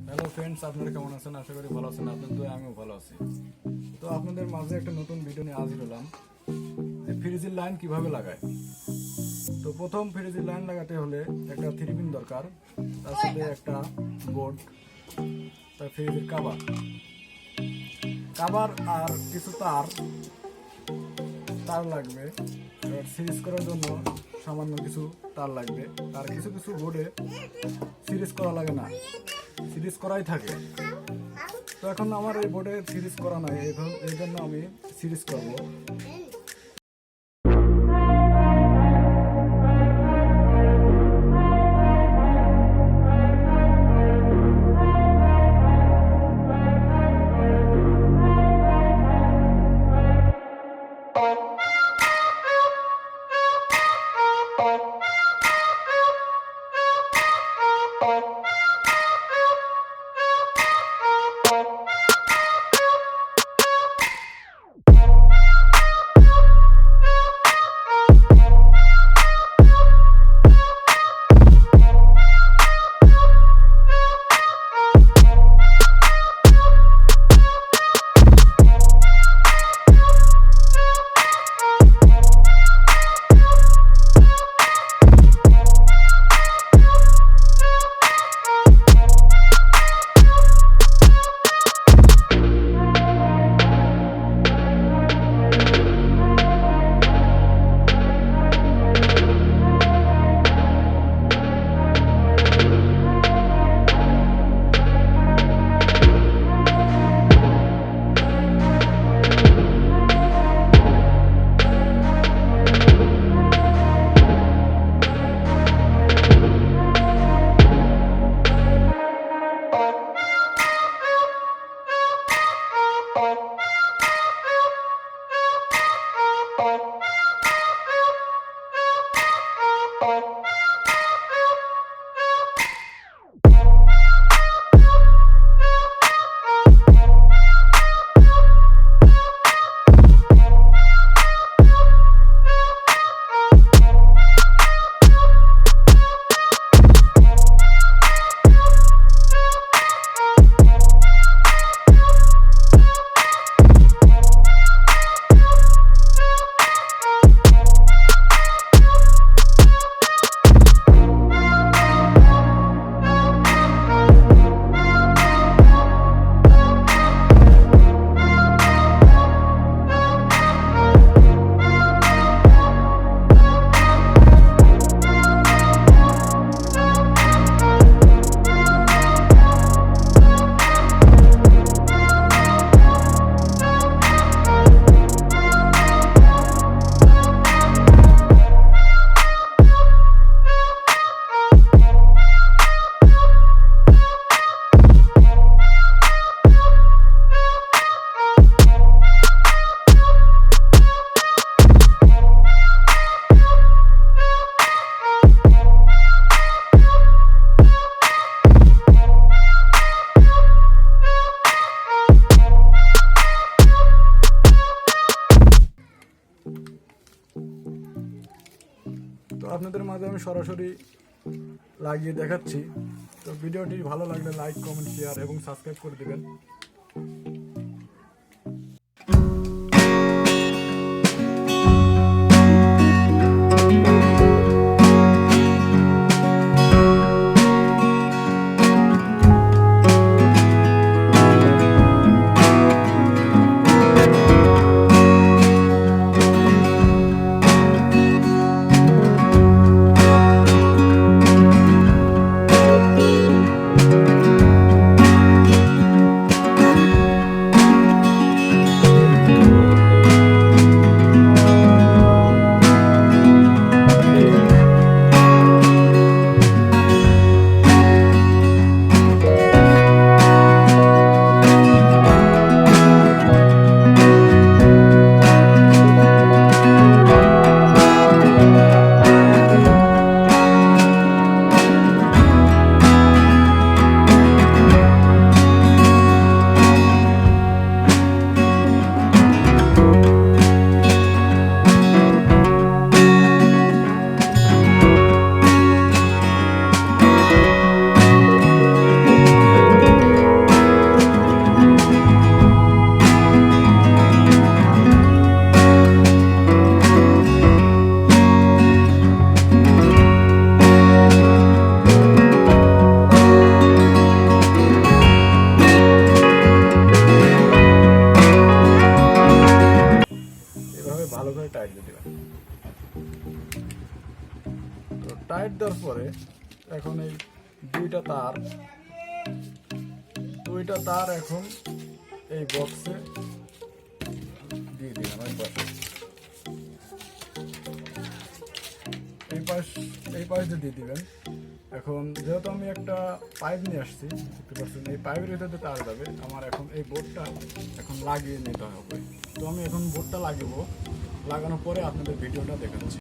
Hello friends, আপনারা কেমন আছেন? আশা করি ভালো আছেন। আপনাদের দোয়ায় আমিও ভালো আছি। তো আপনাদের মাঝে একটা নতুন ভিডিও নিয়ে হাজির হলাম, যে ফ্রিজের লাইন কিভাবে লাগায়। তো প্রথম ফ্রিজের লাইন লাগাতে হলে একটা 3 পিন দরকার, তার সাথে একটা বোর্ড, তার ফ্রিজের কাভার আর কিছু তার লাগবে। সিরিজ করার জন্য সামান্য কিছু তার লাগবে। আর কিছু কিছু বোর্ডে সিরিজ করা লাগে না, সিরিজ করাই থাকে। তো এখন আমার এই বোর্ডে সিরিজ করা নাই, এই জন্য আমি সিরিজ করব। তো আপনাদের মাঝে আমি সরাসরি লাগিয়ে দেখাচ্ছি। তো ভিডিওটি ভালো লাগলে লাইক, কমেন্ট, শেয়ার এবং সাবস্ক্রাইব করে দেবেন। পরে এখন এই দুইটা তার এখন এই বক্সে দিয়ে দিলাম। এই পাশ দিয়ে দিয়ে দিবেন। এখন যেহেতু আমি একটা পাইপ নিয়ে আসছি, দেখতে পাচ্ছেন এই পাইপের ভিতরে তার যাবে, আমার এখন এই বোর্ডটা এখন লাগিয়ে নিতে হবে। তো আমি এখন বোর্ডটা লাগানোর পরে আপনাদের ভিডিওটা দেখাচ্ছি।